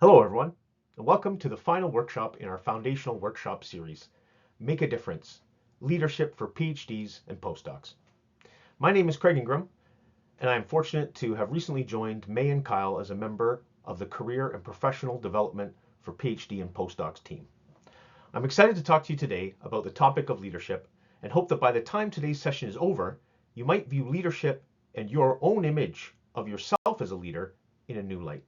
Hello, everyone, and welcome to the final workshop in our foundational workshop series, Make a Difference, Leadership for PhDs and Postdocs. My name is Craig Ingram, and I am fortunate to have recently joined May and Kyle as a member of the Career and Professional Development for PhD and Postdocs team. I'm excited to talk to you today about the topic of leadership and hope that by the time today's session is over, you might view leadership and your own image of yourself as a leader in a new light.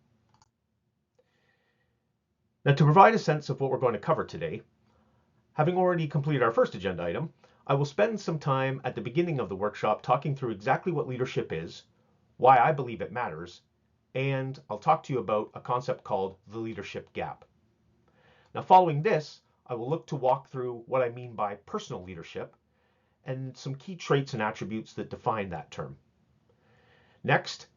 Now, to provide a sense of what we're going to cover today, having already completed our first agenda item, I will spend some time at the beginning of the workshop talking through exactly what leadership is, why I believe it matters, and I'll talk to you about a concept called the leadership gap. Now, following this, I will look to walk through what I mean by personal leadership and some key traits and attributes that define that term. Next,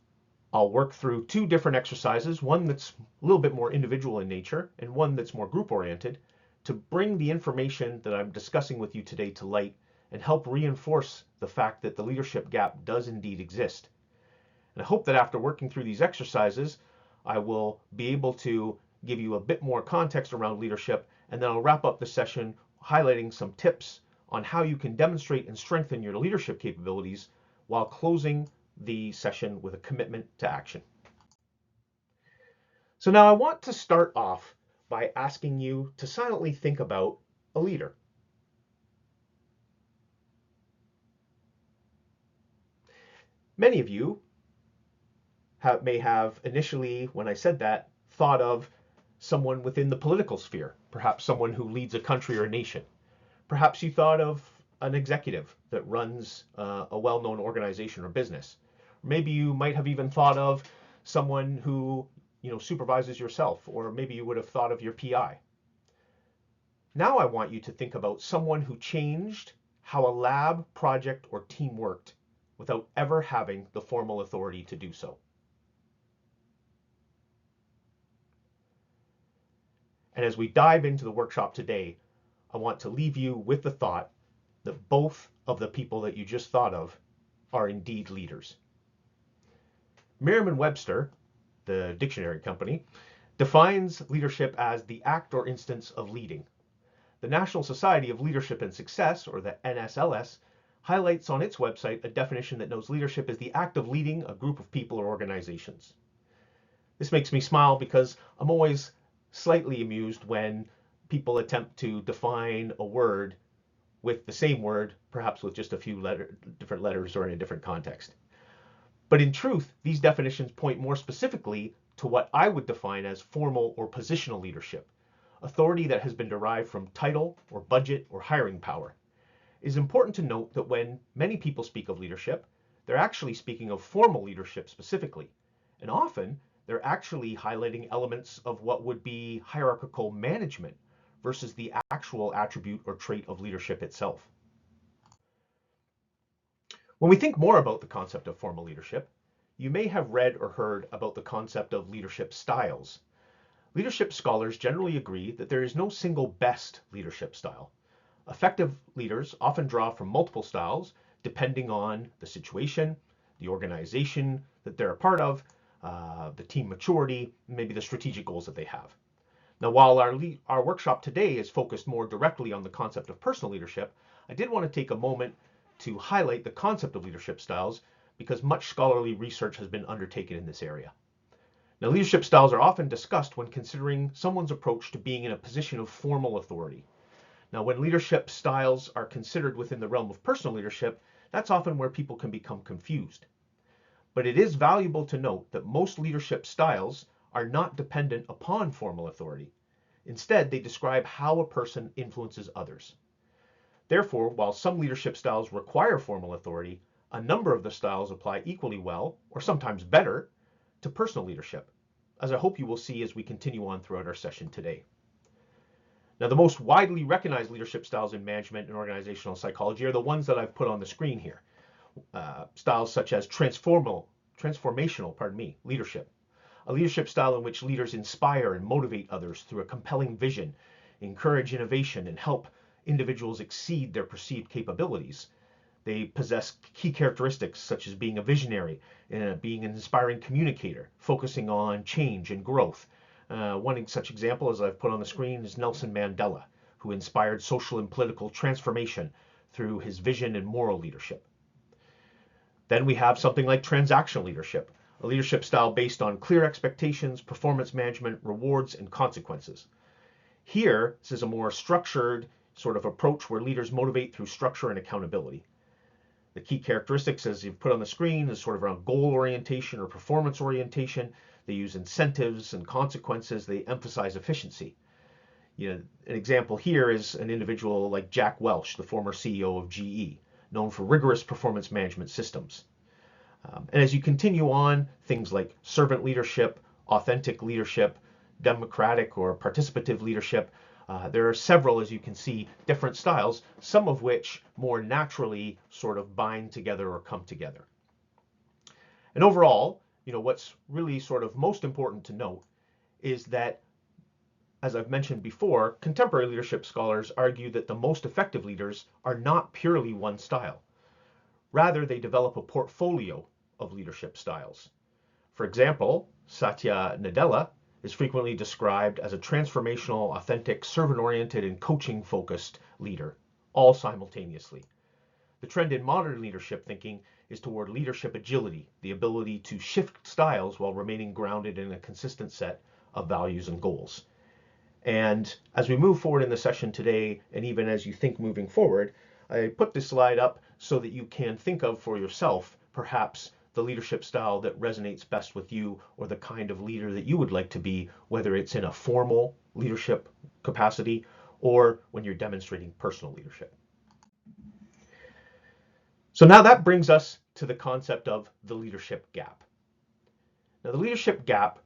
I'll work through two different exercises, one that's a little bit more individual in nature and one that's more group-oriented, to bring the information that I'm discussing with you today to light and help reinforce the fact that the leadership gap does indeed exist. And I hope that after working through these exercises, I will be able to give you a bit more context around leadership, and then I'll wrap up the session highlighting some tips on how you can demonstrate and strengthen your leadership capabilities while closing the session with a commitment to action. So now I want to start off by asking you to silently think about a leader. Many of you may have initially, when I said that, thought of someone within the political sphere, perhaps someone who leads a country or a nation. Perhaps you thought of an executive that runs a well-known organization or business. Maybe you might have even thought of someone who supervises yourself, or maybe you would have thought of your PI. Now I want you to think about someone who changed how a lab, project, or team worked without ever having the formal authority to do so. And as we dive into the workshop today, I want to leave you with the thought that both of the people that you just thought of are indeed leaders. Merriam-Webster, the dictionary company, defines leadership as the act or instance of leading. The National Society of Leadership and Success, or the NSLS, highlights on its website a definition that notes leadership as the act of leading a group of people or organizations. This makes me smile because I'm always slightly amused when people attempt to define a word with the same word, perhaps with just a few different letters or in a different context. But in truth, these definitions point more specifically to what I would define as formal or positional leadership, authority that has been derived from title or budget or hiring power. It is important to note that when many people speak of leadership, they're actually speaking of formal leadership specifically, and often they're actually highlighting elements of what would be hierarchical management versus the actual attribute or trait of leadership itself. When we think more about the concept of formal leadership, you may have read or heard about the concept of leadership styles. Leadership scholars generally agree that there is no single best leadership style. Effective leaders often draw from multiple styles depending on the situation, the organization that they're a part of, the team maturity, maybe the strategic goals that they have. Now, while our workshop today is focused more directly on the concept of personal leadership, I did want to take a moment to highlight the concept of leadership styles because much scholarly research has been undertaken in this area. Now, leadership styles are often discussed when considering someone's approach to being in a position of formal authority. Now, when leadership styles are considered within the realm of personal leadership, that's often where people can become confused. But it is valuable to note that most leadership styles are not dependent upon formal authority. Instead, they describe how a person influences others. Therefore, while some leadership styles require formal authority, a number of the styles apply equally well, or sometimes better, to personal leadership, as I hope you will see as we continue on throughout our session today. Now, the most widely recognized leadership styles in management and organizational psychology are the ones that I've put on the screen here. Styles such as transformational leadership, a leadership style in which leaders inspire and motivate others through a compelling vision, encourage innovation, and help individuals exceed their perceived capabilities. They possess key characteristics such as being a visionary, being an inspiring communicator, focusing on change and growth, One such example, as I've put on the screen, is Nelson Mandela, who inspired social and political transformation through his vision and moral leadership. Then we have something like transactional leadership, a leadership style based on clear expectations, performance management, rewards, and consequences. Here, this is a more structured sort of approach where leaders motivate through structure and accountability. The key characteristics, as you've put on the screen, is sort of around goal orientation or performance orientation. They use incentives and consequences. They emphasize efficiency. An example here is an individual like Jack Welch, the former CEO of GE, known for rigorous performance management systems. And as you continue on, things like servant leadership, authentic leadership, democratic or participative leadership, there are several, as you can see, different styles, some of which more naturally sort of bind together or come together. And overall, what's really sort of most important to note is that, as I've mentioned before, contemporary leadership scholars argue that the most effective leaders are not purely one style. Rather, they develop a portfolio of leadership styles. For example, Satya Nadella is frequently described as a transformational, authentic, servant-oriented, and coaching-focused leader, all simultaneously. The trend in modern leadership thinking is toward leadership agility, the ability to shift styles while remaining grounded in a consistent set of values and goals. And as we move forward in the session today, and even as you think moving forward, I put this slide up so that you can think of for yourself, perhaps, the leadership style that resonates best with you, or the kind of leader that you would like to be, whether it's in a formal leadership capacity or when you're demonstrating personal leadership. So now that brings us to the concept of the leadership gap. Now, the leadership gap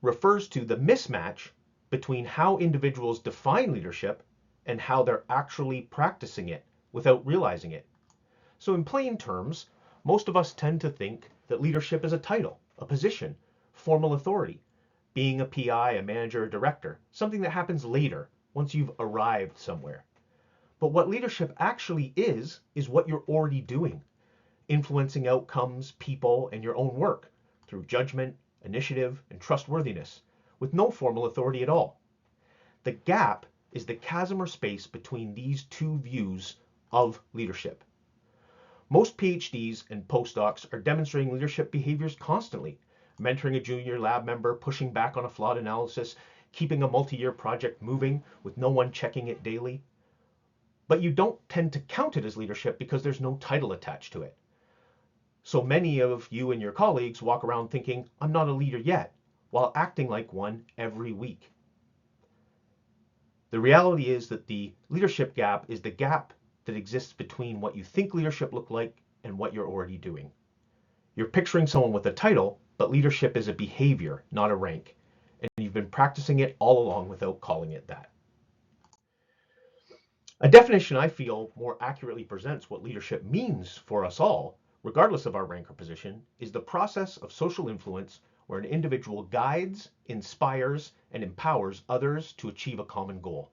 refers to the mismatch between how individuals define leadership and how they're actually practicing it without realizing it. So in plain terms, most of us tend to think that leadership is a title, a position, formal authority, being a PI, a manager, a director, something that happens later, once you've arrived somewhere. But what leadership actually is what you're already doing, influencing outcomes, people, and your own work through judgment, initiative, and trustworthiness, with no formal authority at all. The gap is the chasm or space between these two views of leadership. Most PhDs and postdocs are demonstrating leadership behaviors constantly, mentoring a junior lab member, pushing back on a flawed analysis, keeping a multi-year project moving with no one checking it daily. But you don't tend to count it as leadership because there's no title attached to it. So many of you and your colleagues walk around thinking, I'm not a leader yet, while acting like one every week. The reality is that the leadership gap is the gap that exists between what you think leadership look like and what you're already doing. You're picturing someone with a title, but leadership is a behavior, not a rank. And you've been practicing it all along without calling it that. A definition I feel more accurately presents what leadership means for us all, regardless of our rank or position, is the process of social influence where an individual guides, inspires, and empowers others to achieve a common goal.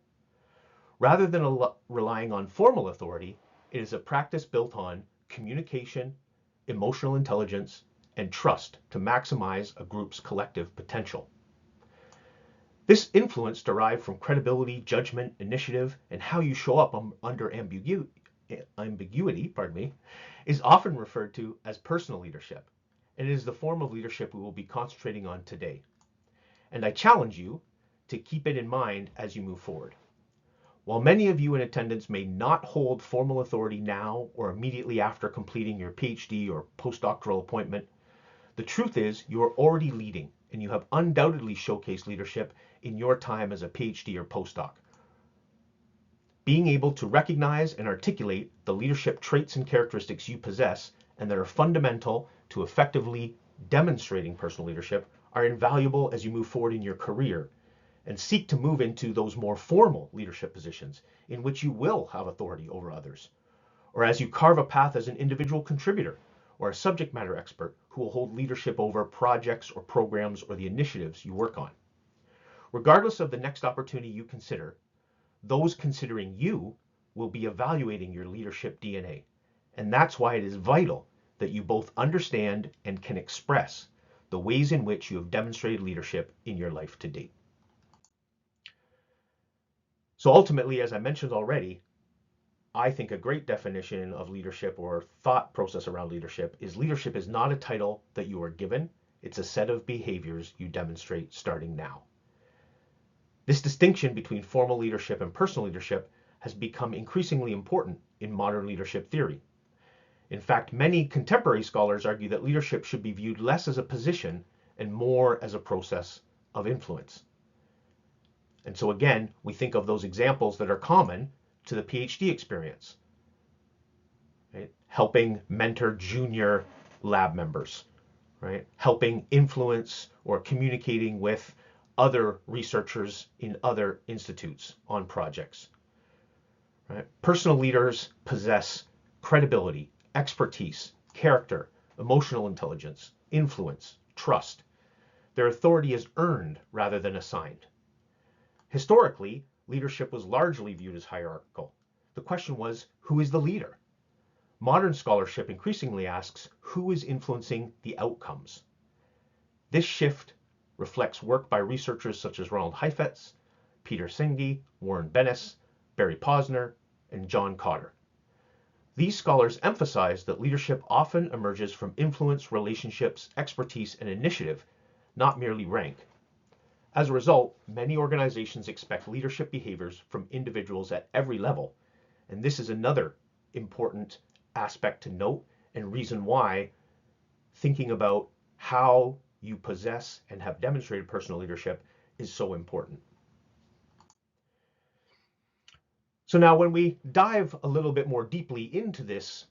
Rather than relying on formal authority, it is a practice built on communication, emotional intelligence, and trust to maximize a group's collective potential. This influence derived from credibility, judgment, initiative, and how you show up under ambiguity, is often referred to as personal leadership, and it is the form of leadership we will be concentrating on today. And I challenge you to keep it in mind as you move forward. While many of you in attendance may not hold formal authority now or immediately after completing your PhD or postdoctoral appointment, the truth is you are already leading, and you have undoubtedly showcased leadership in your time as a PhD or postdoc. Being able to recognize and articulate the leadership traits and characteristics you possess and that are fundamental to effectively demonstrating personal leadership are invaluable as you move forward in your career and seek to move into those more formal leadership positions in which you will have authority over others, or as you carve a path as an individual contributor or a subject matter expert who will hold leadership over projects or programs or the initiatives you work on. Regardless of the next opportunity you consider, those considering you will be evaluating your leadership DNA. And that's why it is vital that you both understand and can express the ways in which you have demonstrated leadership in your life to date. So ultimately, as I mentioned already, I think a great definition of leadership or thought process around leadership is not a title that you are given, it's a set of behaviors you demonstrate starting now. This distinction between formal leadership and personal leadership has become increasingly important in modern leadership theory. In fact, many contemporary scholars argue that leadership should be viewed less as a position and more as a process of influence. And so again, we think of those examples that are common to the PhD experience, right? Helping mentor junior lab members, right? Helping influence or communicating with other researchers in other institutes on projects, right? Personal leaders possess credibility, expertise, character, emotional intelligence, influence, trust. Their authority is earned rather than assigned. Historically, leadership was largely viewed as hierarchical. The question was, who is the leader? Modern scholarship increasingly asks, who is influencing the outcomes? This shift reflects work by researchers such as Ronald Heifetz, Peter Senge, Warren Bennis, Barry Posner, and John Cotter. These scholars emphasize that leadership often emerges from influence, relationships, expertise, and initiative, not merely rank. As a result, many organizations expect leadership behaviors from individuals at every level, and this is another important aspect to note and reason why thinking about how you possess and have demonstrated personal leadership is so important. So now when we dive a little bit more deeply into this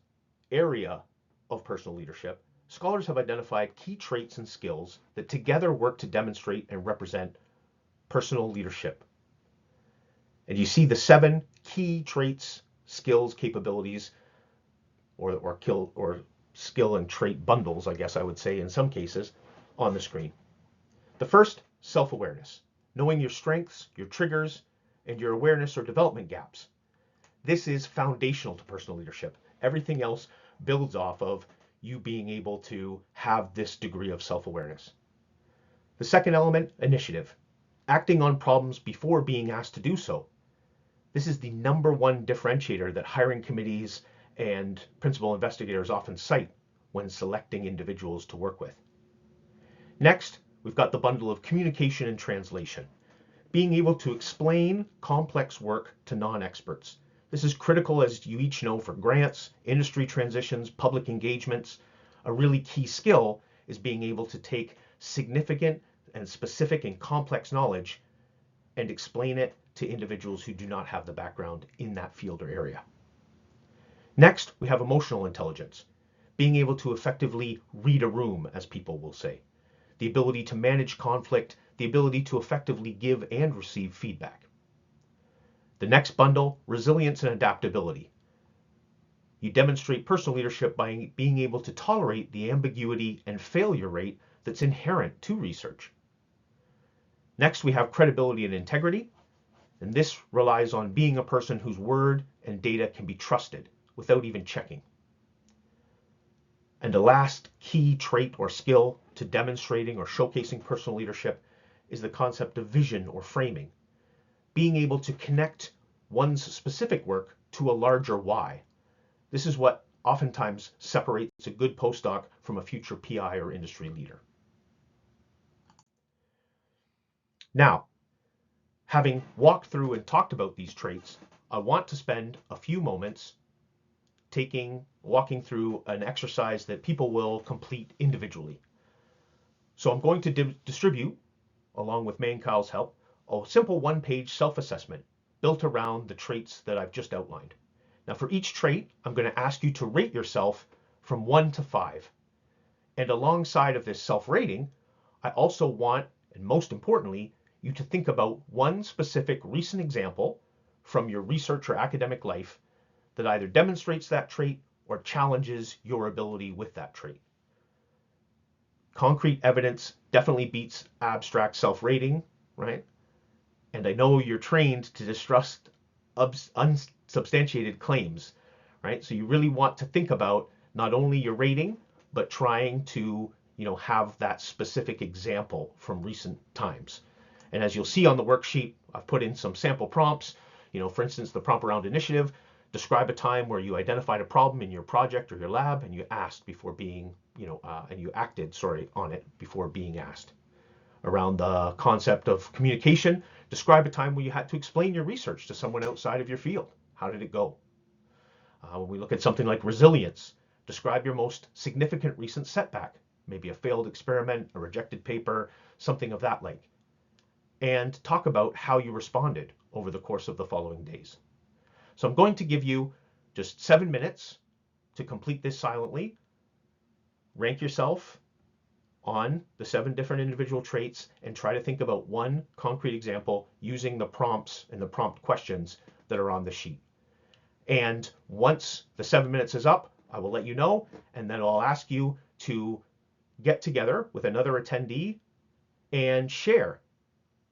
area of personal leadership, scholars have identified key traits and skills that together work to demonstrate and represent personal leadership. And you see the 7 key traits, skills, capabilities, or skill and trait bundles, I guess I would say in some cases, on the screen. The first, self-awareness, knowing your strengths, your triggers, and your awareness or development gaps. This is foundational to personal leadership. Everything else builds off of you being able to have this degree of self-awareness. The second element, initiative, acting on problems before being asked to do so. This is the #1 differentiator that hiring committees and principal investigators often cite when selecting individuals to work with. Next, we've got the bundle of communication and translation, being able to explain complex work to non-experts. This is critical, as you each know, for grants, industry transitions, public engagements. A really key skill is being able to take significant and specific and complex knowledge and explain it to individuals who do not have the background in that field or area. Next, we have emotional intelligence, being able to effectively read a room, as people will say, the ability to manage conflict, the ability to effectively give and receive feedback. The next bundle, resilience and adaptability. You demonstrate personal leadership by being able to tolerate the ambiguity and failure rate that's inherent to research. Next, we have credibility and integrity, and this relies on being a person whose word and data can be trusted without even checking. And the last key trait or skill to demonstrating or showcasing personal leadership is the concept of vision or framing, being able to connect one's specific work to a larger why. This is what oftentimes separates a good postdoc from a future PI or industry leader. Now, having walked through and talked about these traits, I want to spend a few moments walking through an exercise that people will complete individually. So I'm going to distribute, along with May and Kyle's help, a simple one-page self-assessment built around the traits that I've just outlined. Now for each trait, I'm going to ask you to rate yourself from 1 to 5. And alongside of this self-rating, I also want, and most importantly, you to think about one specific recent example from your research or academic life that either demonstrates that trait or challenges your ability with that trait. Concrete evidence definitely beats abstract self-rating, right? And I know you're trained to distrust unsubstantiated claims, right? So you really want to think about not only your rating, but trying to have that specific example from recent times. And as you'll see on the worksheet, I've put in some sample prompts. For instance, the prompt around initiative, describe a time where you identified a problem in your project or your lab and you asked before being, and you acted, on it before being asked. Around the concept of communication, describe a time when you had to explain your research to someone outside of your field. How did it go? When we look at something like resilience, describe your most significant recent setback, maybe a failed experiment, a rejected paper, something of that like, and talk about how you responded over the course of the following days. So I'm going to give you just 7 minutes to complete this silently. Rank yourself on the 7 different individual traits and try to think about one concrete example using the prompts and the prompt questions that are on the sheet. And once the 7 minutes is up, I will let you know, and then I'll ask you to get together with another attendee and share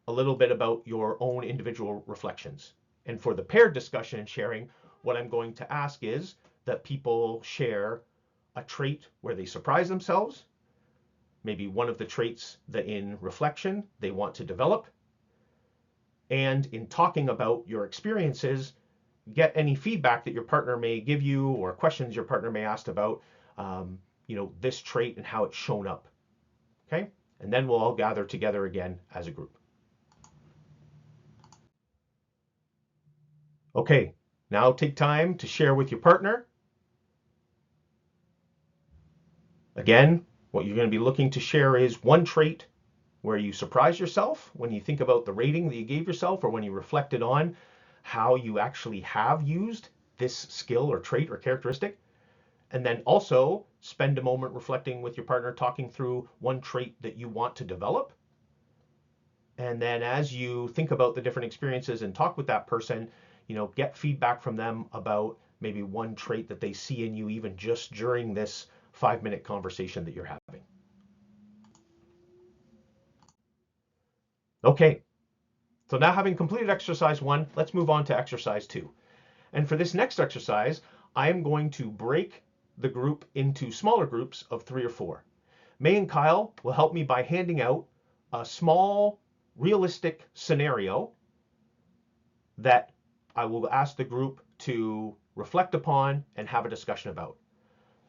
a little bit about your own individual reflections. And for the paired discussion and sharing, what I'm going to ask is that people share a trait where they surprise themselves, maybe one of the traits that in reflection they want to develop, and in talking about your experiences, get any feedback that your partner may give you or questions your partner may ask about this trait and how it's shown up. Okay? And then we'll all gather together again as a group. Okay, now take time to share with your partner. Again, what you're going to be looking to share is one trait where you surprise yourself when you think about the rating that you gave yourself or when you reflected on how you actually have used this skill or trait or characteristic. And then also spend a moment reflecting with your partner, talking through one trait that you want to develop. And then as you think about the different experiences and talk with that person, get feedback from them about maybe one trait that they see in you even just during this 5-minute conversation that you're having. Okay, so now having completed exercise 1, let's move on to exercise 2. And for this next exercise, I am going to break the group into smaller groups of 3 or 4. May and Kyle will help me by handing out a small, realistic scenario that I will ask the group to reflect upon and have a discussion about.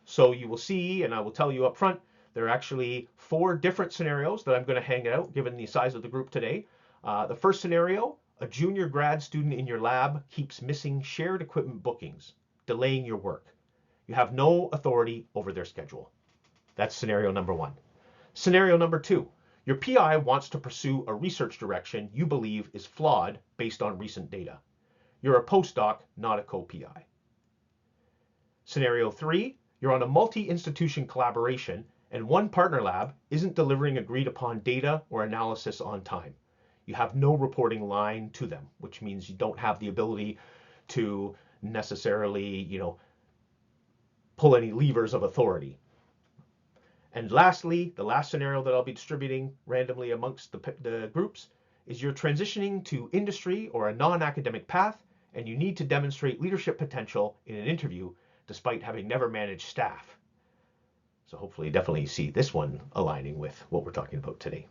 So you will see, and I will tell you up front, there are actually 4 different scenarios that I'm going to hang out given the size of the group today. The first scenario, a junior grad student in your lab keeps missing shared equipment bookings, delaying your work. You have no authority over their schedule. That's scenario number 1. Scenario number 2, your PI wants to pursue a research direction you believe is flawed based on recent data. You're a postdoc, not a co-PI. Scenario 3, you're on a multi-institution collaboration and one partner lab isn't delivering agreed upon data or analysis on time. You have no reporting line to them, which means you don't have the ability to necessarily, pull any levers of authority. And lastly, the last scenario that I'll be distributing randomly amongst the groups is you're transitioning to industry or a non-academic path, and you need to demonstrate leadership potential in an interview despite having never managed staff. So hopefully definitely see this one aligning with what we're talking about today.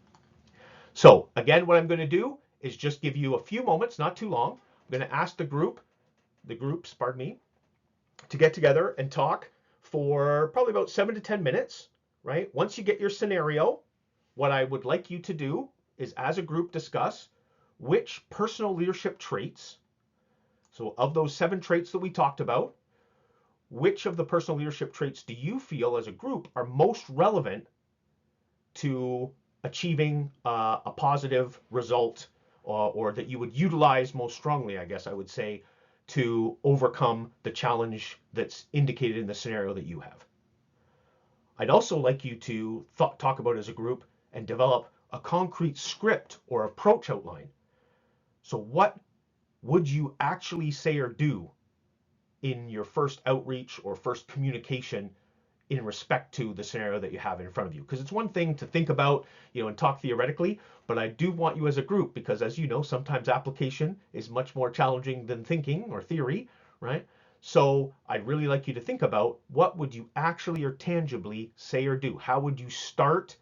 So again, what I'm going to do is just give you a few moments, not too long. I'm going to ask the groups, to get together and talk for probably about 7 to 10 minutes, right? Once you get your scenario, what I would like you to do is as a group discuss which personal leadership traits, so of those 7 traits that we talked about, which of the personal leadership traits do you feel as a group are most relevant to achieving a positive result or that you would utilize most strongly, I guess I would say, to overcome the challenge that's indicated in the scenario that you have. I'd also like you to talk about as a group and develop a concrete script or approach outline. So what would you actually say or do in your first outreach or first communication in respect to the scenario that you have in front of you? Because it's one thing to think about, and talk theoretically, but I do want you as a group, because as you know, sometimes application is much more challenging than thinking or theory, right? So I'd really like you to think about what would you actually or tangibly say or do? How would you start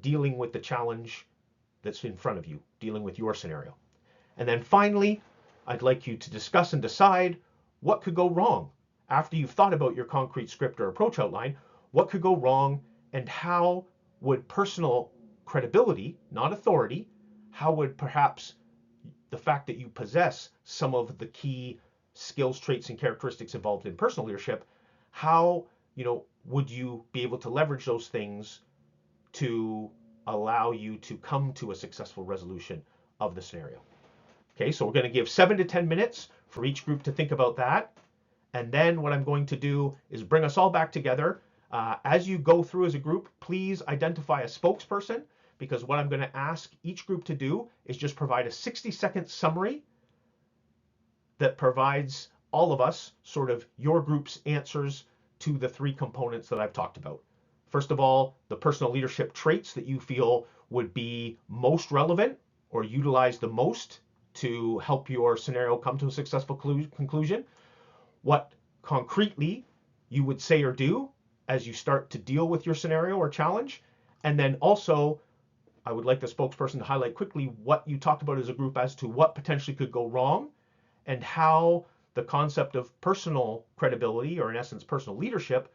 dealing with the challenge that's in front of you, dealing with your scenario? And then finally, I'd like you to discuss and decide what could go wrong. After you've thought about your concrete script or approach outline, what could go wrong and how would personal credibility, not authority, how would perhaps the fact that you possess some of the key skills, traits, and characteristics involved in personal leadership, how would you be able to leverage those things to allow you to come to a successful resolution of the scenario? Okay, so we're going to give 7 to 10 minutes for each group to think about that. And then what I'm going to do is bring us all back together. As you go through as a group, please identify a spokesperson, because what I'm going to ask each group to do is just provide a 60-second summary that provides all of us sort of your group's answers to the 3 components that I've talked about. First of all, the personal leadership traits that you feel would be most relevant or utilize the most to help your scenario come to a successful conclusion. What concretely you would say or do as you start to deal with your scenario or challenge. And then also, I would like the spokesperson to highlight quickly what you talked about as a group as to what potentially could go wrong and how the concept of personal credibility, or in essence personal leadership,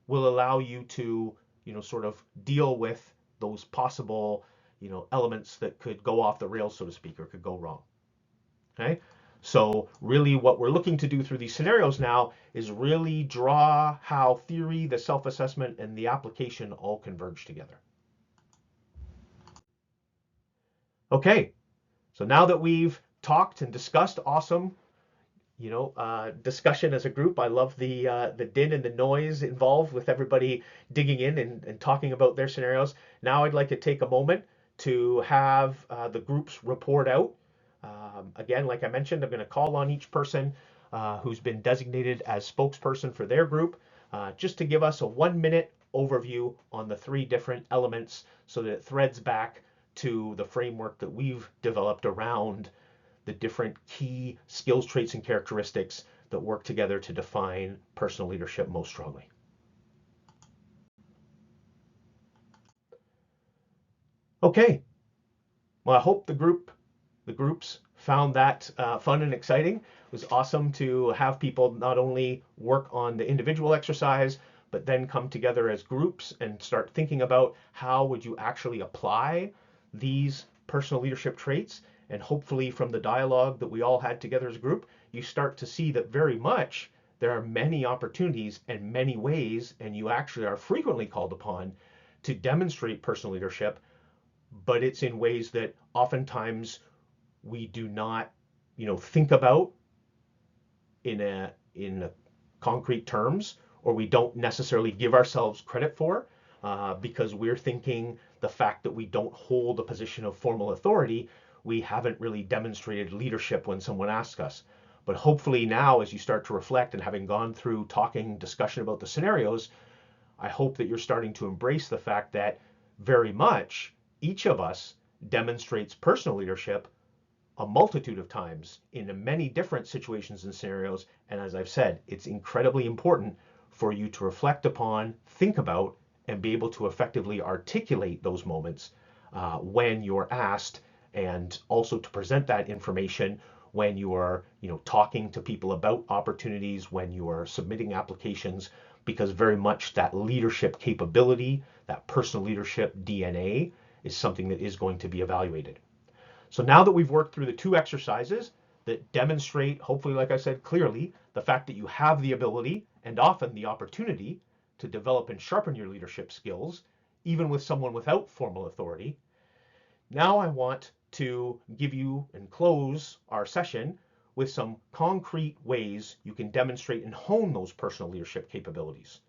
will allow you to sort of deal with those possible elements that could go off the rails, so to speak, or could go wrong. Okay, so really what we're looking to do through these scenarios now is really draw how theory, the self-assessment, and the application all converge together. Okay, so now that we've talked and discussed awesome discussion as a group. I love the din and the noise involved with everybody digging in and talking about their scenarios. Now I'd like to take a moment to have the groups report out. Again, like I mentioned, I'm going to call on each person who's been designated as spokesperson for their group just to give us a 1-minute overview on the 3 different elements so that it threads back to the framework that we've developed around the different key skills, traits, and characteristics that work together to define personal leadership most strongly. Okay, well, I hope the groups found that fun and exciting. It was awesome to have people not only work on the individual exercise, but then come together as groups and start thinking about how would you actually apply these personal leadership traits. And hopefully from the dialogue that we all had together as a group, you start to see that very much there are many opportunities and many ways, and you actually are frequently called upon to demonstrate personal leadership, but it's in ways that oftentimes we do not, think about in concrete terms, or we don't necessarily give ourselves credit for, because we're thinking the fact that we don't hold a position of formal authority, we haven't really demonstrated leadership when someone asks us. But hopefully now, as you start to reflect and having gone through discussion about the scenarios, I hope that you're starting to embrace the fact that very much each of us demonstrates personal leadership a multitude of times in many different situations and scenarios. And as I've said, it's incredibly important for you to reflect upon, think about, and be able to effectively articulate those moments when you're asked, and also to present that information when you are talking to people about opportunities, when you are submitting applications, because very much that leadership capability, that personal leadership DNA, is something that is going to be evaluated. So now that we've worked through the 2 exercises that demonstrate, hopefully, like I said, clearly, the fact that you have the ability and often the opportunity to develop and sharpen your leadership skills, even with someone without formal authority, now I want to give you and close our session with some concrete ways you can demonstrate and hone those personal leadership capabilities.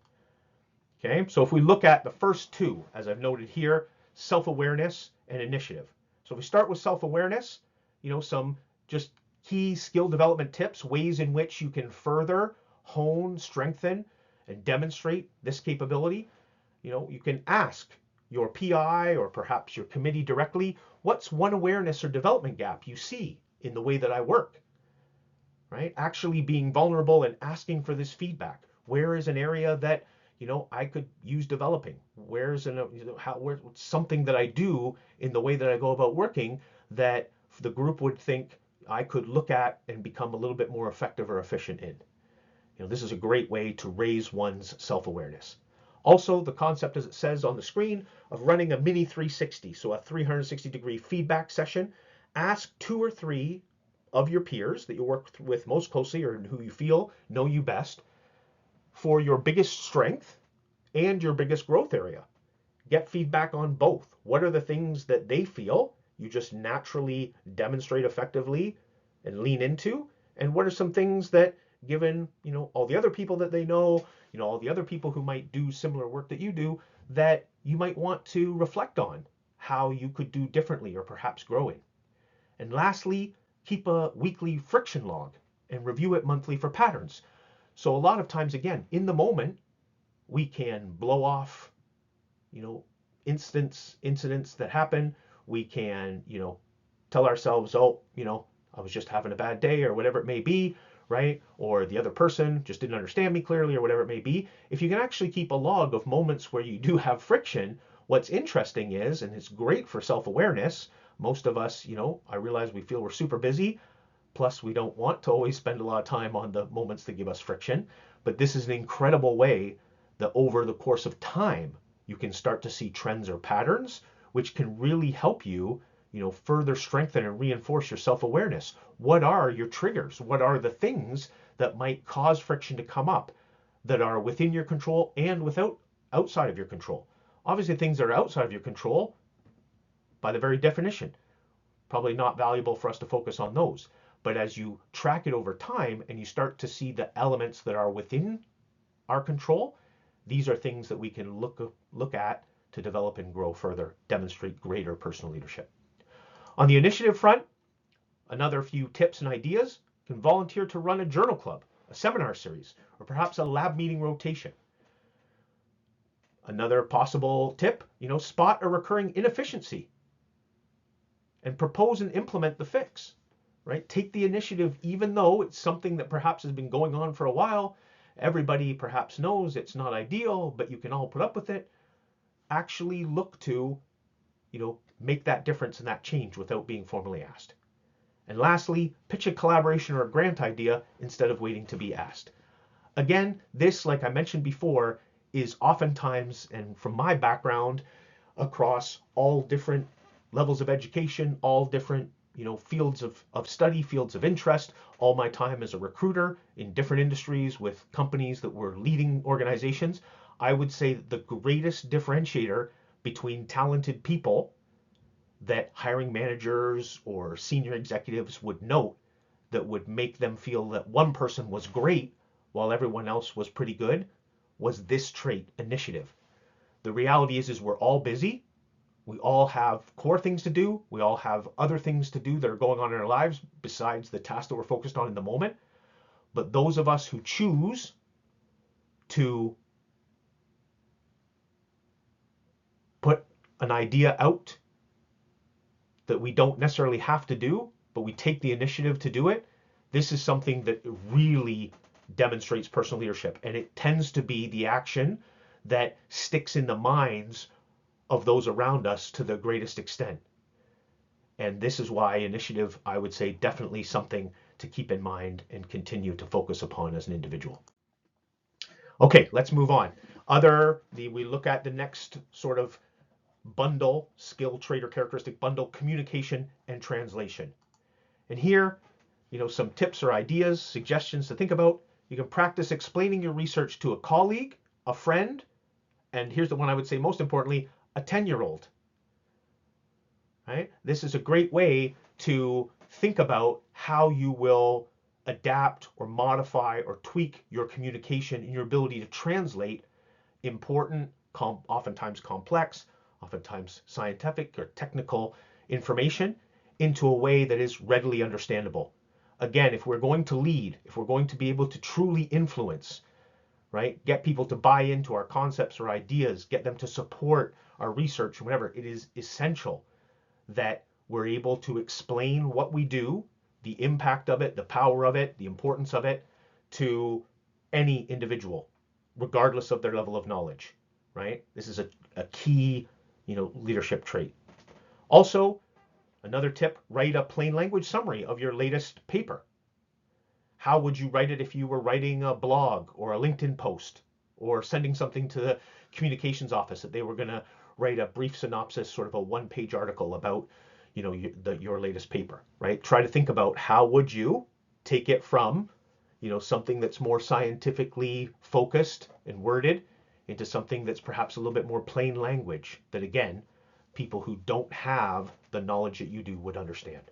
Okay, so if we look at the first 2, as I've noted here, self-awareness and initiative. So if we start with self-awareness, some just key skill development tips, ways in which you can further hone, strengthen, and demonstrate this capability. You can ask your PI or perhaps your committee directly, what's one awareness or development gap you see in the way that I work? right? Actually being vulnerable and asking for this feedback. Where is an area that, I could use developing? Where's where's something that I do in the way that I go about working that the group would think I could look at and become a little bit more effective or efficient in? This is a great way to raise one's self-awareness. Also, the concept, as it says on the screen, of running a mini 360, so a 360-degree feedback session. Ask 2 or 3 of your peers that you work with most closely or who you feel know you best for your biggest strength and your biggest growth area. Get feedback on both. What are the things that they feel you just naturally demonstrate effectively and lean into? And what are some things that, given all the other people that they know, all the other people who might do similar work that you do, that you might want to reflect on how you could do differently or perhaps growing? And lastly, keep a weekly friction log and review it monthly for patterns. So a lot of times, again, in the moment, we can blow off, incidents that happen. We can, tell ourselves, oh, I was just having a bad day or whatever it may be, right? Or the other person just didn't understand me clearly or whatever it may be. If you can actually keep a log of moments where you do have friction, what's interesting is, and it's great for self-awareness, most of us, I realize we feel we're super busy, plus we don't want to always spend a lot of time on the moments that give us friction, but this is an incredible way that over the course of time, you can start to see trends or patterns, which can really help you, further strengthen and reinforce your self-awareness. What are your triggers? What are the things that might cause friction to come up that are within your control and outside of your control? Obviously, things that are outside of your control, by the very definition, probably not valuable for us to focus on those. But as you track it over time and you start to see the elements that are within our control, these are things that we can look at to develop and grow further, demonstrate greater personal leadership. On the initiative front, another few tips and ideas. You can volunteer to run a journal club, a seminar series, or perhaps a lab meeting rotation. Another possible tip, spot a recurring inefficiency and propose and implement the fix, right? Take the initiative, even though it's something that perhaps has been going on for a while. Everybody perhaps knows it's not ideal, but you can all put up with it. Actually look to, make that difference and that change without being formally asked. And lastly, pitch a collaboration or a grant idea instead of waiting to be asked. Again, this, like I mentioned before, is oftentimes, and from my background, across all different levels of education, all different fields of study, fields of interest, all my time as a recruiter in different industries with companies that were leading organizations. I would say that the greatest differentiator between talented people that hiring managers or senior executives would note that would make them feel that one person was great while everyone else was pretty good was this trait, initiative. The reality is we're all busy. We all have core things to do. We all have other things to do that are going on in our lives besides the task that we're focused on in the moment. But those of us who choose to put an idea out that we don't necessarily have to do, but we take the initiative to do it, this is something that really demonstrates personal leadership. And it tends to be the action that sticks in the minds of those around us to the greatest extent. And this is why initiative, I would say, definitely something to keep in mind and continue to focus upon as an individual. Okay, let's move on. We look at the next sort of bundle, skill, trait, or characteristic bundle, communication and translation. And here, some tips or ideas, suggestions to think about. You can practice explaining your research to a colleague, a friend, and here's the one I would say most importantly, a 10-year-old. Right? This is a great way to think about how you will adapt or modify or tweak your communication and your ability to translate important, oftentimes complex, oftentimes scientific or technical information into a way that is readily understandable. Again, if we're going to lead, if we're going to be able to truly influence, right, get people to buy into our concepts or ideas, get them to support our research or whatever, it is essential that we're able to explain what we do, the impact of it, the power of it, the importance of it to any individual, regardless of their level of knowledge, right? This is a key, leadership trait. Also, another tip, write a plain language summary of your latest paper. How would you write it if you were writing a blog or a LinkedIn post or sending something to the communications office that they were going to write a brief synopsis, sort of a one-page article about, your latest paper, right? Try to think about how would you take it from, something that's more scientifically focused and worded into something that's perhaps a little bit more plain language that, again, people who don't have the knowledge that you do would understand.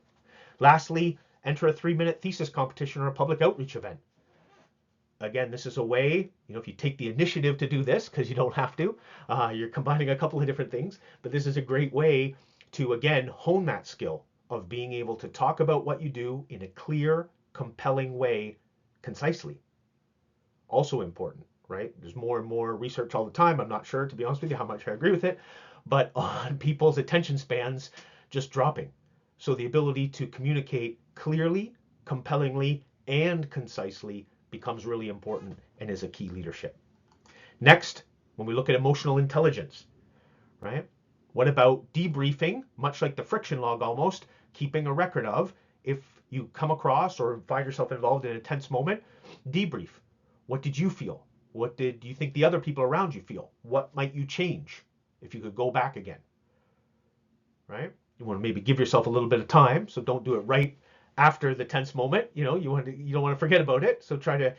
Lastly, enter a 3-minute thesis competition or a public outreach event. Again, this is a way, if you take the initiative to do this, because you don't have to, you're combining a couple of different things, but this is a great way to, again, hone that skill of being able to talk about what you do in a clear, compelling way, concisely. Also important, right? There's more and more research all the time. I'm not sure, to be honest with you, how much I agree with it, but on people's attention spans just dropping. So the ability to communicate clearly, compellingly, and concisely becomes really important and is a key leadership. Next, when we look at emotional intelligence, right? What about debriefing, much like the friction log almost, keeping a record of if you come across or find yourself involved in a tense moment, debrief. What did you feel? What did you think the other people around you feel? What might you change if you could go back again, right? You want to maybe give yourself a little bit of time, so don't do it right after the tense moment. You don't want to forget about it. So try to,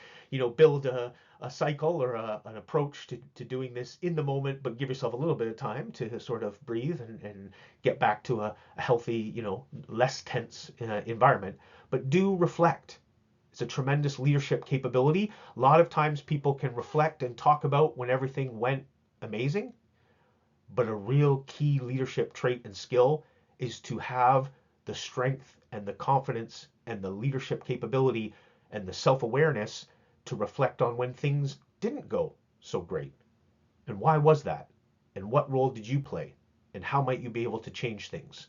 build a cycle or an approach to doing this in the moment, but give yourself a little bit of time to sort of breathe and get back to a healthy, less tense environment. But do reflect. It's a tremendous leadership capability. A lot of times people can reflect and talk about when everything went amazing, but a real key leadership trait and skill is to have the strength and the confidence and the leadership capability and the self-awareness to reflect on when things didn't go so great. And why was that? And what role did you play? And how might you be able to change things?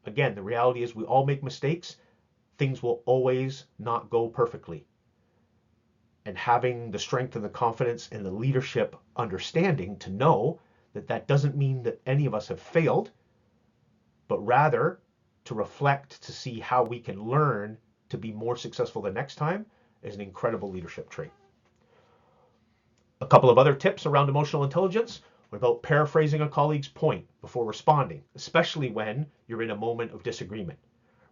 Again, the reality is we all make mistakes. Things will always not go perfectly. And having the strength and the confidence and the leadership understanding to know that that doesn't mean that any of us have failed, but rather to reflect to see how we can learn to be more successful the next time is an incredible leadership trait. A couple of other tips around emotional intelligence. What about paraphrasing a colleague's point before responding, especially when you're in a moment of disagreement,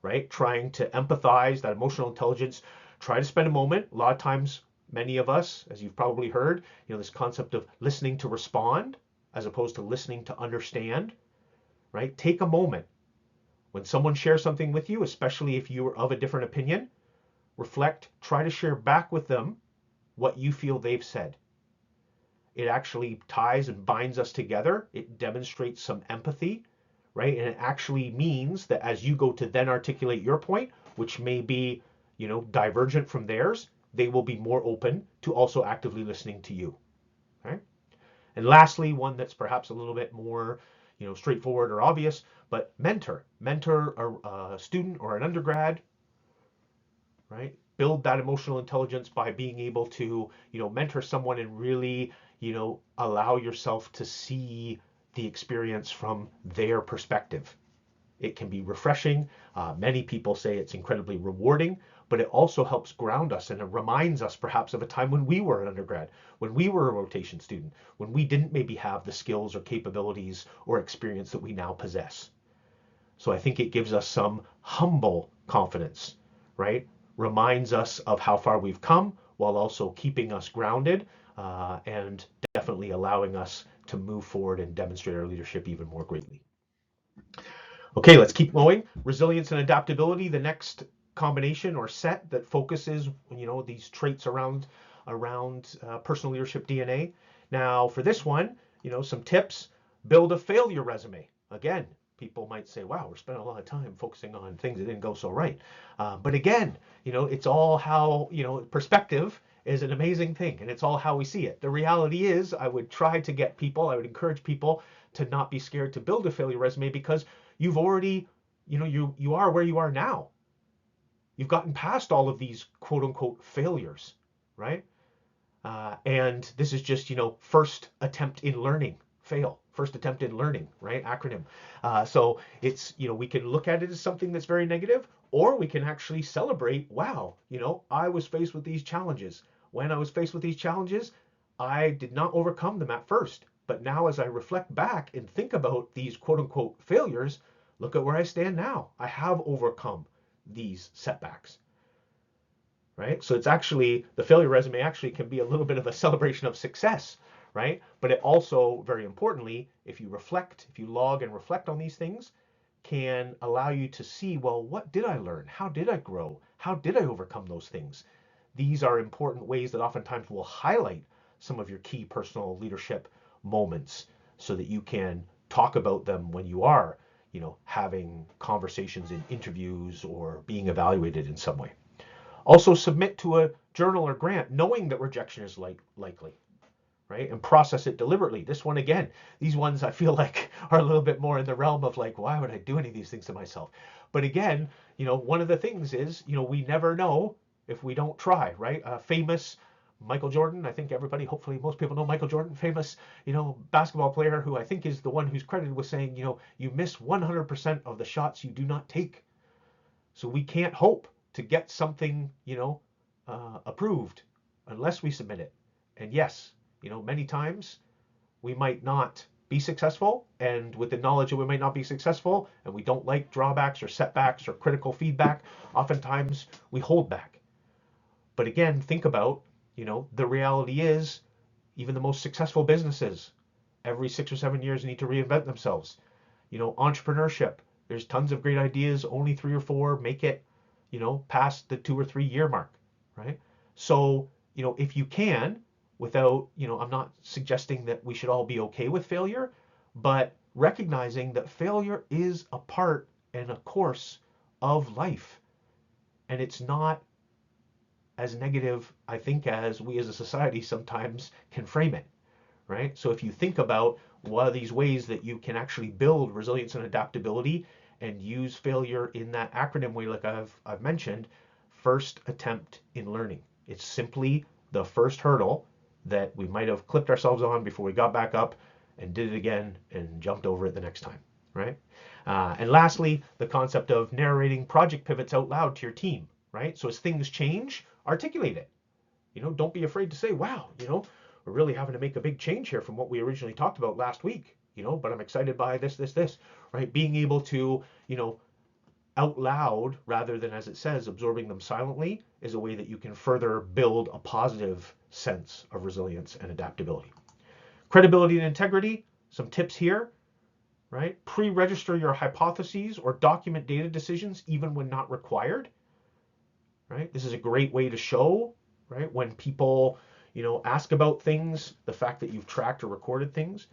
right? Trying to empathize, that emotional intelligence, try to spend a moment. A lot of times, many of us, as you've probably heard, this concept of listening to respond as opposed to listening to understand, right? Take a moment. When someone shares something with you, especially if you are of a different opinion, reflect, try to share back with them what you feel they've said. It actually ties and binds us together. It demonstrates some empathy, right? And it actually means that as you go to then articulate your point, which may be, divergent from theirs, they will be more open to also actively listening to you, right? And lastly, one that's perhaps a little bit more, straightforward or obvious, but mentor a student or an undergrad, right? Build that emotional intelligence by being able to, mentor someone and really, allow yourself to see the experience from their perspective. It can be refreshing. Many people say it's incredibly rewarding, but it also helps ground us and it reminds us perhaps of a time when we were an undergrad, when we were a rotation student, when we didn't maybe have the skills or capabilities or experience that we now possess. So I think it gives us some humble confidence, right? Reminds us of how far we've come while also keeping us grounded and definitely allowing us to move forward and demonstrate our leadership even more greatly. Okay, let's keep going. Resilience and adaptability, the next combination or set that focuses, these traits around personal leadership DNA. Now, for this one, some tips. Build a failure resume. Again, people might say, wow, we're spending a lot of time focusing on things that didn't go so right. But again, it's all how, perspective is an amazing thing, and it's all how we see it. The reality is, I would encourage people to not be scared to build a failure resume because you've already, you are where you are now. You've gotten past all of these quote unquote failures, right? And this is just, first attempt in learning, fail, first attempt in learning, right? Acronym. So it's, we can look at it as something that's very negative, or we can actually celebrate, wow, I was faced with these challenges. When I was faced with these challenges, I did not overcome them at first. But now as I reflect back and think about these quote unquote failures, look at where I stand now. I have overcome these setbacks, right? So it's actually, the failure resume actually can be a little bit of a celebration of success, right? But it also, very importantly, if you log and reflect on these things, can allow you to see, well, what did I learn? How did I grow? How did I overcome those things? These are important ways that oftentimes will highlight some of your key personal leadership moments so that you can talk about them when you are, having conversations in interviews or being evaluated in some way. Also submit to a journal or grant knowing that rejection is likely, right? And process it deliberately. This one, again, these ones I feel like are a little bit more in the realm of like, why would I do any of these things to myself? But again, one of the things is, we never know if we don't try, right? Famous Michael Jordan, I think everybody, hopefully most people know Michael Jordan, famous, basketball player who I think is the one who's credited with saying, you miss 100% of the shots you do not take. So we can't hope to get something, approved unless we submit it. And yes, many times we might not be successful, and with the knowledge that we might not be successful and we don't like drawbacks or setbacks or critical feedback, oftentimes we hold back. But again, think about, the reality is even the most successful businesses every 6 or 7 years need to reinvent themselves. Entrepreneurship, there's tons of great ideas, only 3 or 4 make it, past the 2 or 3 year mark, right? So, if you can, without, I'm not suggesting that we should all be okay with failure, but recognizing that failure is a part and a course of life. And it's not as negative, I think, as we as a society sometimes can frame it, right? So if you think about one of these ways that you can actually build resilience and adaptability and use failure in that acronym way, like I've mentioned, first attempt in learning. It's simply the first hurdle that we might have clipped ourselves on before we got back up and did it again and jumped over it the next time, right? And lastly, the concept of narrating project pivots out loud to your team, right? So as things change, articulate it. Don't be afraid to say, wow, we're really having to make a big change here from what we originally talked about last week, but I'm excited by this, right? Being able to, out loud rather than, as it says, absorbing them silently is a way that you can further build a positive sense of resilience and adaptability. Credibility and integrity, some tips here, right? Pre-register your hypotheses or document data decisions even when not required, right? This is a great way to show, right, when people, ask about things, the fact that you've tracked or recorded things.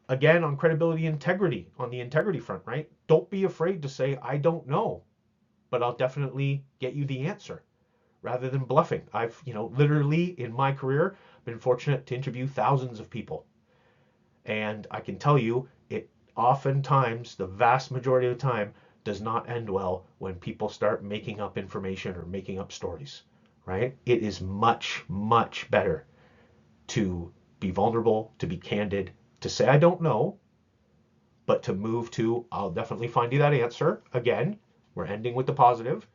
Again, on credibility and integrity, on the integrity front, right? Don't be afraid to say, I don't know, but I'll definitely get you the answer rather than bluffing. I've, literally in my career been fortunate to interview thousands of people. And I can tell you, it oftentimes, the vast majority of the time, does not end well when people start making up information or making up stories, right? It is much, much better to be vulnerable, to be candid, to say, I don't know, but to move to, I'll definitely find you that answer. Again, we're ending with the positive,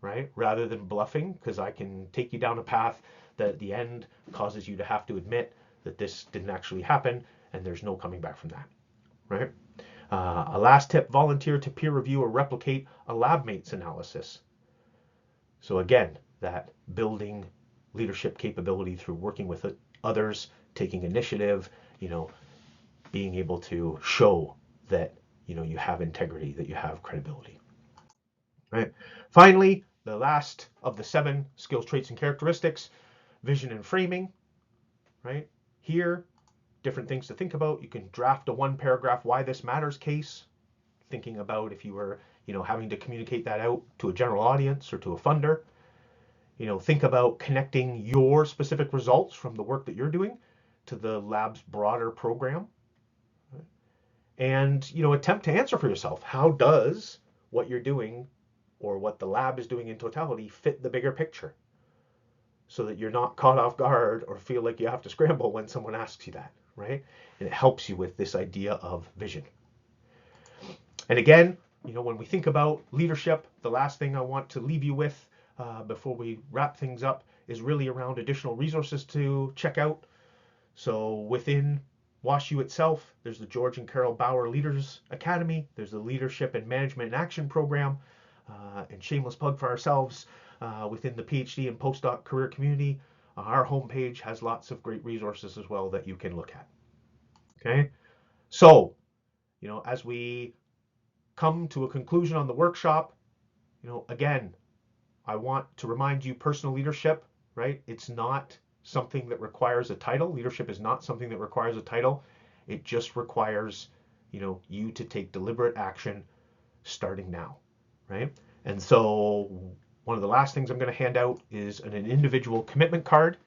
right? Rather than bluffing, because I can take you down a path that at the end causes you to have to admit that this didn't actually happen and there's no coming back from that, right? A last tip, volunteer to peer review or replicate a lab mate's analysis. So again, that building leadership capability through working with others, taking initiative, being able to show that, you have integrity, that you have credibility. Right? Finally, the last of the 7 skills, traits, and characteristics, vision and framing, right? Here, different things to think about. You can draft a 1-paragraph why this matters case, thinking about if you were, having to communicate that out to a general audience or to a funder. Think about connecting your specific results from the work that you're doing to the lab's broader program. And, attempt to answer for yourself. How does what you're doing or what the lab is doing in totality fit the bigger picture, so that you're not caught off guard or feel like you have to scramble when someone asks you that, right? And it helps you with this idea of vision. And again, when we think about leadership, the last thing I want to leave you with before we wrap things up is really around additional resources to check out. So within WashU itself, there's the George and Carol Bauer Leaders Academy. There's the Leadership and Management in Action program. And shameless plug for ourselves, within the PhD and Postdoc career community, our homepage has lots of great resources as well that you can look at. Okay, so as we come to a conclusion on the workshop, again, I want to remind you, personal leadership, right? It's not something that requires a title. Leadership is not something that requires a title. It just requires, you to take deliberate action starting now, right? And so one of the last things I'm going to hand out is an individual commitment card.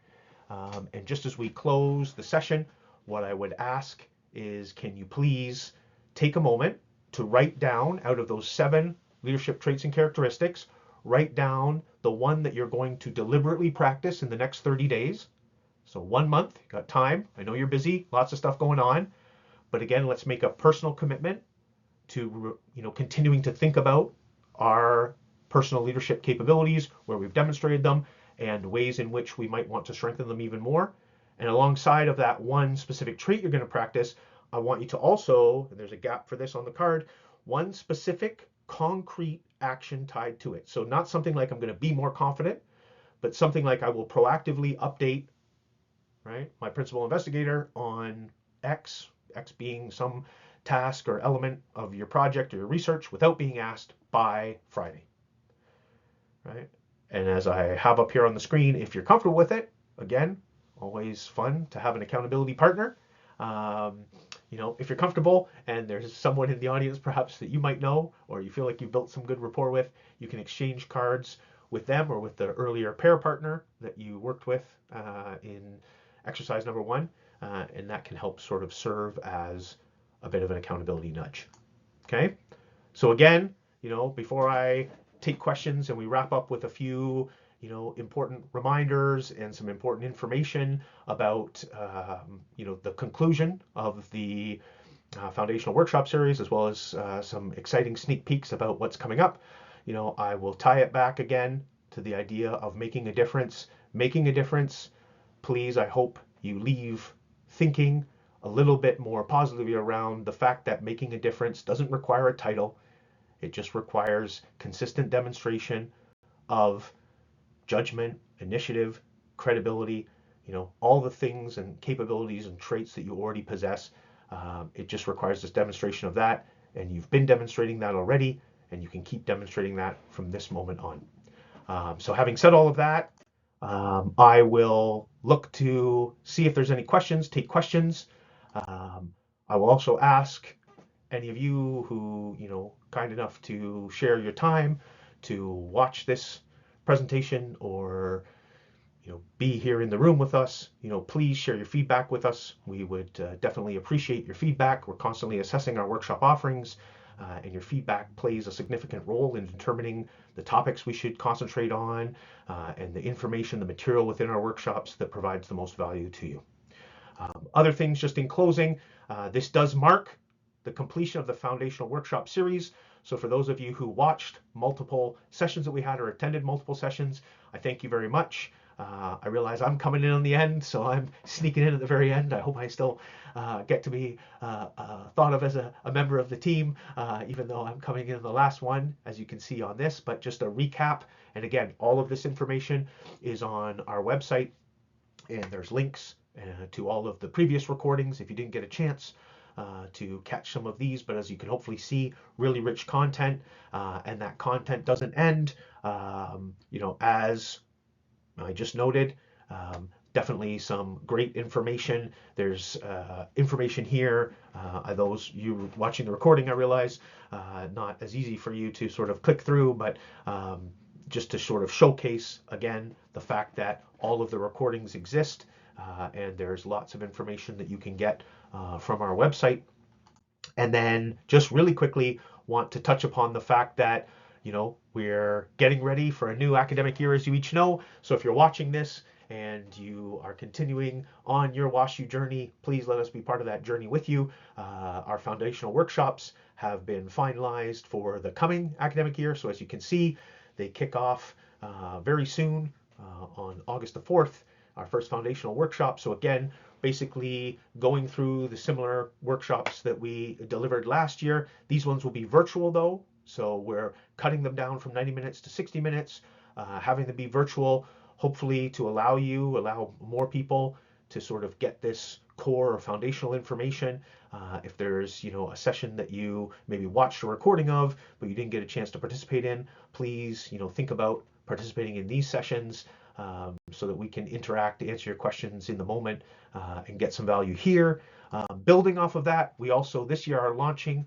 And just as we close the session, what I would ask is, can you please take a moment to write down, out of those 7 leadership traits and characteristics, write down the one that you're going to deliberately practice in the next 30 days. So 1 month, you got time. I know you're busy, lots of stuff going on. But again, let's make a personal commitment to continuing to think about our personal leadership capabilities, where we've demonstrated them, and ways in which we might want to strengthen them even more. And alongside of that one specific trait you're going to practice, I want you to also, and there's a gap for this on the card, one specific concrete action tied to it. So not something like I'm going to be more confident, but something like I will proactively update, right, my principal investigator on X being some task or element of your project or your research, without being asked, by Friday, right? And as I have up here on the screen, if you're comfortable with it, again, always fun to have an accountability partner. If you're comfortable and there's someone in the audience perhaps that you might know, or you feel like you've built some good rapport with, you can exchange cards with them or with the earlier pair partner that you worked with in exercise number 1. And that can help sort of serve as a bit of an accountability nudge. Okay, so again, before I take questions and we wrap up with a few important reminders and some important information about the conclusion of the foundational workshop series, as well as some exciting sneak peeks about what's coming up, I will tie it back again to the idea of making a difference. Making a difference, please, I hope you leave thinking a little bit more positively around the fact that making a difference doesn't require a title. It just requires consistent demonstration of judgment, initiative, credibility, all the things and capabilities and traits that you already possess. It just requires this demonstration of that, and you've been demonstrating that already, and you can keep demonstrating that from this moment on. So having said all of that, I will look to see if there's any questions, take questions. I will also ask any of you who, kind enough to share your time to watch this presentation or, be here in the room with us, please share your feedback with us. We would definitely appreciate your feedback. We're constantly assessing our workshop offerings, and your feedback plays a significant role in determining the topics we should concentrate on, and the information, the material within our workshops that provides the most value to you. Other things, just in closing, this does mark the completion of the foundational workshop series. So for those of you who watched multiple sessions that we had or attended multiple sessions, I thank you very much. I realize I'm coming in on the end, so I'm sneaking in at the very end. I hope I still get to be thought of as a member of the team, even though I'm coming in the last one, as you can see on this. But just a recap, and again, all of this information is on our website, and there's links to all of the previous recordings if you didn't get a chance to catch some of these. But as you can hopefully see, really rich content, and that content doesn't end. As I just noted, definitely some great information. There's information here. Those you watching the recording, I realize, not as easy for you to sort of click through, but just to sort of showcase again the fact that all of the recordings exist, and there's lots of information that you can get from our website. And then just really quickly want to touch upon the fact that we're getting ready for a new academic year, as you each know. So if you're watching this and you are continuing on your WashU journey, please let us be part of that journey with you. Our foundational workshops have been finalized for the coming academic year. So as you can see, they kick off very soon on August the 4th, our first foundational workshop. So again, basically going through the similar workshops that we delivered last year. These ones will be virtual though. So we're cutting them down from 90 minutes to 60 minutes, having them be virtual, hopefully to allow more people to sort of get this core or foundational information. If there's a session that you maybe watched a recording of, but you didn't get a chance to participate in, please think about participating in these sessions so that we can interact, answer your questions in the moment, and get some value here. Building off of that, we also this year are launching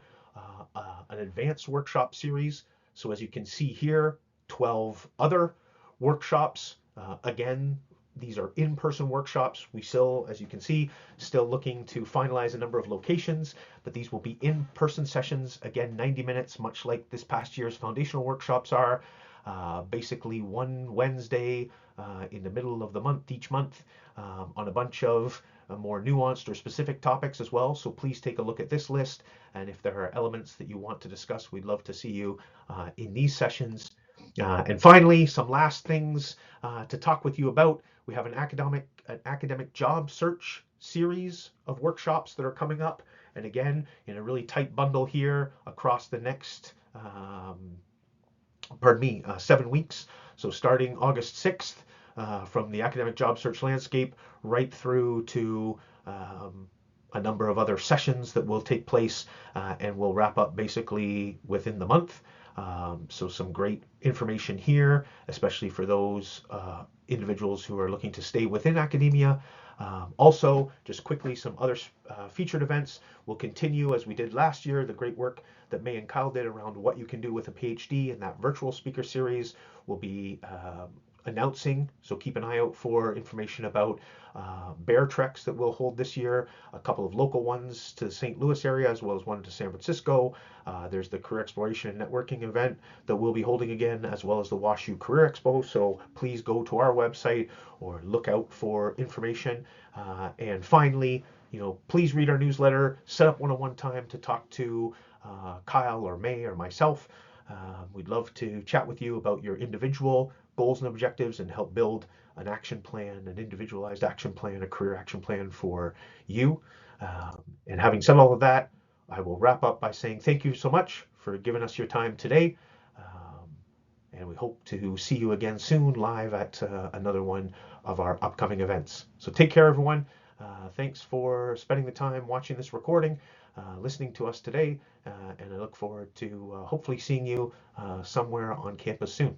an advanced workshop series. So as you can see here, 12 other workshops. Again, these are in-person workshops. We still, as you can see, still looking to finalize a number of locations, but these will be in-person sessions. Again, 90 minutes, much like this past year's foundational workshops are. Basically one Wednesday in the middle of the month, each month, on a bunch of more nuanced or specific topics as well. So please take a look at this list. And if there are elements that you want to discuss, we'd love to see you in these sessions. And finally, some last things to talk with you about. We have an academic job search series of workshops that are coming up. And again, in a really tight bundle here across the next 7 weeks. So starting August 6th, from the academic job search landscape right through to a number of other sessions that will take place and will wrap up basically within the month. So some great information here, especially for those individuals who are looking to stay within academia. Also, just quickly, some other featured events will continue as we did last year. The great work that May and Kyle did around what you can do with a PhD in that virtual speaker series will be announcing. So keep an eye out for information about bear treks that we'll hold this year, a couple of local ones to the St. Louis area, as well as one to San Francisco. There's the Career Exploration and Networking event that we'll be holding again, as well as the WashU Career Expo. So please go to our website or look out for information. And finally, please read our newsletter, set up one-on-one time to talk to Kyle or May or myself. We'd love to chat with you about your individual goals and objectives and help build an action plan, an individualized action plan, a career action plan for you. And having said all of that, I will wrap up by saying thank you so much for giving us your time today. And we hope to see you again soon live at another one of our upcoming events. So take care, everyone. Thanks for spending the time watching this recording, listening to us today, and I look forward to hopefully seeing you somewhere on campus soon.